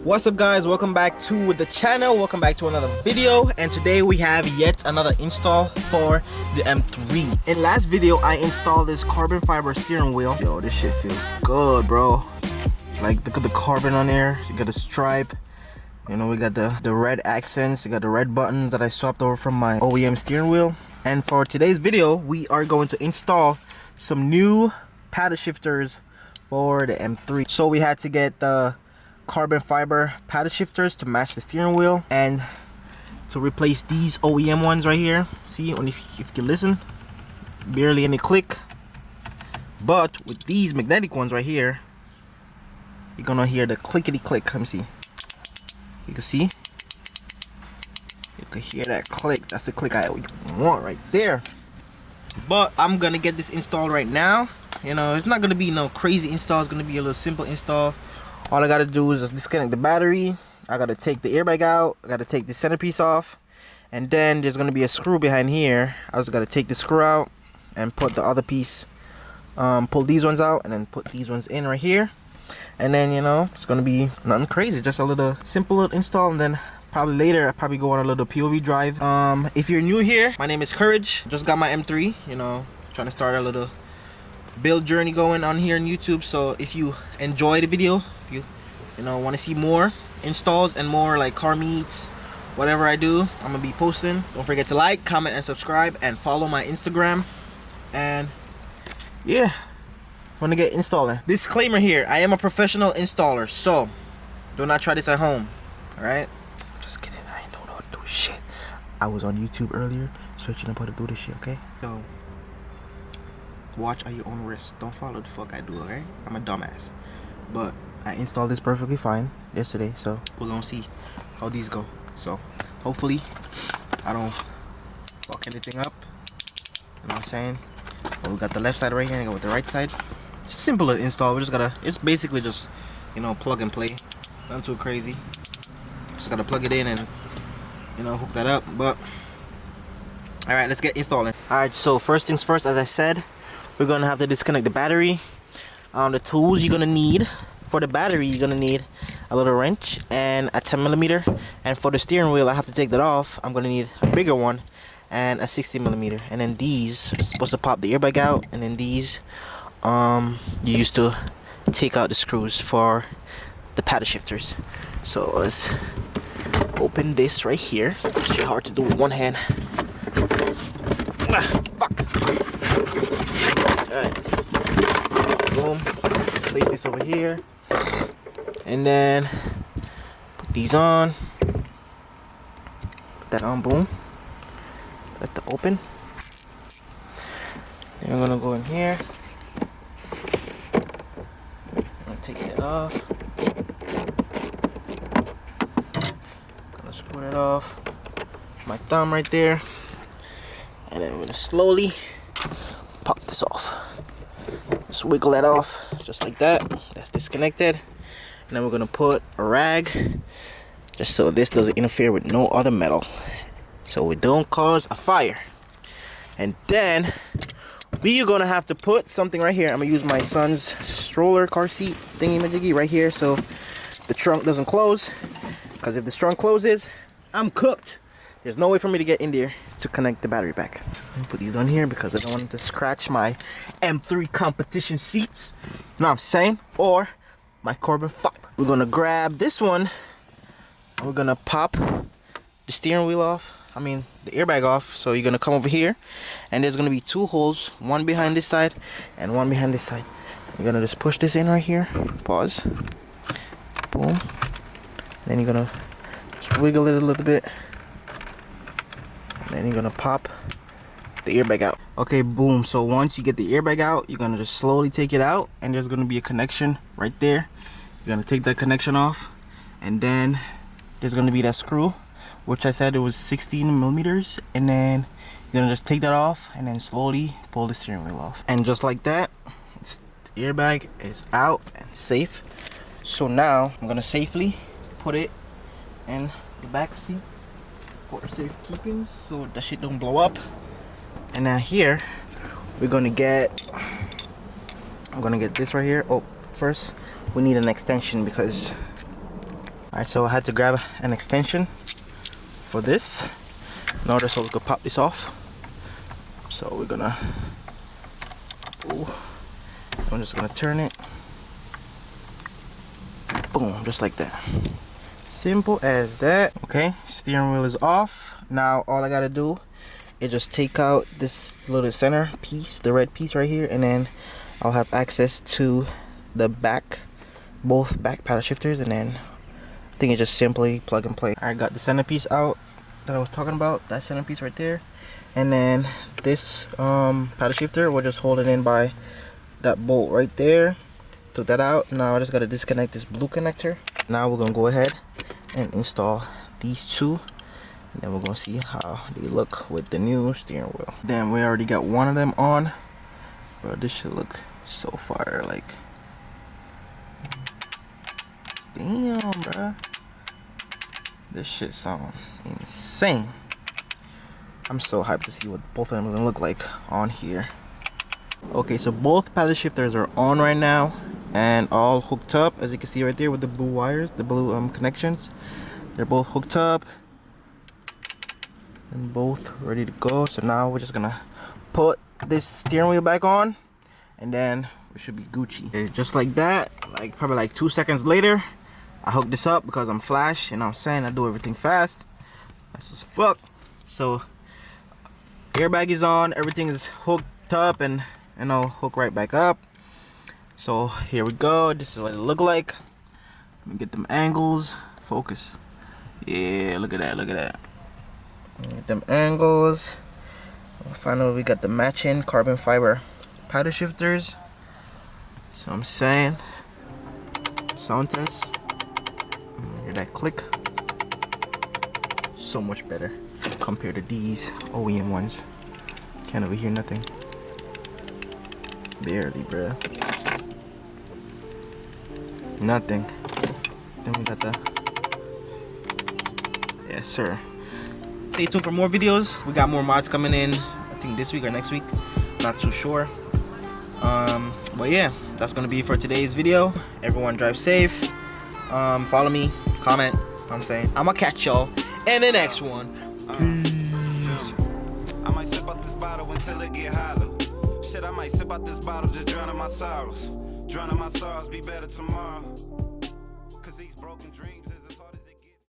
What's up guys, welcome back to the channel, welcome back to another video, and today we have yet another install for the M3. In last video I installed this carbon fiber steering wheel. Yo, this shit feels good, bro. Like, look at the carbon on there. You got a stripe, you know, we got the red accents, you got the red buttons that I swapped over from my OEM steering wheel. And for today's video we are going to install some new paddle shifters for the M3. So we had to get the carbon fiber paddle shifters to match the steering wheel and to replace these OEM ones right here. See, if you listen, barely any click. But with these magnetic ones right here, you're gonna hear the clickety click. Let me see. You can see. You can hear that click. That's the click I want right there. But I'm gonna get this installed right now. You know, it's not gonna be no crazy install. It's gonna be a little simple install. All I gotta do is just disconnect the battery. I gotta take the airbag out. I gotta take the centerpiece off. And then there's gonna be a screw behind here. I just gotta take the screw out and put the other piece, pull these ones out and then put these ones in right here. And then, you know, it's gonna be nothing crazy, just a little simple little install. And then probably later I'll probably go on a little POV drive. If you're new here, my name is Courage. Just got my M3, you know, trying to start a little build journey going on here on YouTube. So if you enjoy the video, if you know, want to see more installs and more like car meets, whatever I do, I'm gonna be posting. Don't forget to like, comment, and subscribe, and follow my Instagram. And yeah, wanna get installing. Disclaimer here, I am a professional installer, so do not try this at home. Alright? Just kidding, I don't know how to do shit. I was on YouTube earlier searching up how to do this shit, okay? So watch at your own risk. Don't follow the fuck I do, okay? I'm a dumbass. But I installed this perfectly fine yesterday, so we're gonna see how these go. So hopefully I don't fuck anything up. You know what I'm saying? Well, we got the left side right here and go with the right side. It's a simple little install. We just gotta, it's basically just, you know, plug and play. Nothing too crazy. Just gotta plug it in and, you know, hook that up. But alright, let's get installing. Alright, so first things first, as I said, we're gonna have to disconnect the battery. The tools you're gonna need for the battery, you're gonna need a little wrench and a 10mm. And for the steering wheel, I have to take that off. I'm gonna need a bigger one and a 60mm. And then these are supposed to pop the airbag out. And then these, you used to take out the screws for the paddle shifters. So let's open this right here. It's hard to do with one hand. Fuck. Alright. Boom. Place this over here. And then put these on. Put that on, boom. Let that open. Then I'm gonna go in here. I'm gonna take that off. Gonna screw that off. My thumb right there. And then I'm gonna slowly pop this off. Just wiggle that off, just like that. That's disconnected. And then we're gonna put a rag, just so this doesn't interfere with no other metal, so it don't cause a fire. And then we're gonna have to put something right here. I'm gonna use my son's stroller car seat thingy majiggy right here, so the trunk doesn't close. Because if the trunk closes, I'm cooked. There's no way for me to get in there to connect the battery back. I'm gonna put these on here because I don't want it to scratch my M3 Competition seats. You know what I'm saying? Or my carbon fiber. We're gonna grab this one and we're gonna pop the steering wheel off. I mean, the airbag off. So you're gonna come over here and there's gonna be two holes, one behind this side and one behind this side. You're gonna just push this in right here. Pause. Boom. Then you're gonna just wiggle it a little bit. Then you're gonna pop the airbag out. Okay, boom. So once you get the airbag out, you're gonna just slowly take it out and there's gonna be a connection right there. You're gonna take that connection off and then there's gonna be that screw, which I said it was 16mm. And then you're gonna just take that off and then slowly pull the steering wheel off. And just like that, the airbag is out and safe. So now I'm gonna safely put it in the back seat for safekeeping, so that shit don't blow up. And now here we're gonna get, I'm gonna get this right here. Oh, first we need an extension because Alright, so I had to grab an extension for this in order so we could pop this off. So we're gonna, I'm just gonna turn it. Boom, just like that. Simple as that. Okay, steering wheel is off. Now all I gotta do is just take out this little center piece, the red piece right here, and then I'll have access to the back, both back paddle shifters, and then I think it's just simply plug and play. I got the centerpiece out that I was talking about, that centerpiece right there, and then this paddle shifter will just hold it in by that bolt right there. Took that out. Now I just gotta disconnect this blue connector. Now we're gonna go ahead and install these two, and then we're gonna see how they look with the new steering wheel. Damn, we already got one of them on, bro. This should look so fire. Like, damn, bro, this shit sound insane. I'm so hyped to see what both of them are gonna look like on here. Okay, so both paddle shifters are on right now and all hooked up, as you can see right there with the blue wires, the blue connections. They're both hooked up and both ready to go. So now we're just gonna put this steering wheel back on, and then we should be Gucci. Okay, just like that, like probably like 2 seconds later, I hooked this up because I'm Flash, and I'm saying I do everything fast. That's as fuck. So airbag is on, everything is hooked up, and you know, hook right back up. So here we go. This is what it look like. Let me get them angles. Focus. Yeah, look at that, look at that. Get them angles. Finally we got the matching carbon fiber paddle shifters. So I'm saying, sound test. Hear that click? So much better compared to these OEM ones. Can't overhear nothing. Barely, bruh. Nothing. Then we got the, yes sir. Stay tuned for more videos. We got more mods coming in, I think this week or next week, not too sure. But yeah, that's gonna be for today's video. Everyone drive safe. Follow me, comment. I'm saying I'ma catch y'all in the next one. Peace. I might sip out this bottle until it get hollow. Shit, I might sip out this bottle, just drowning my sorrows. Drowning my sorrows, be better tomorrow. Cause these broken dreams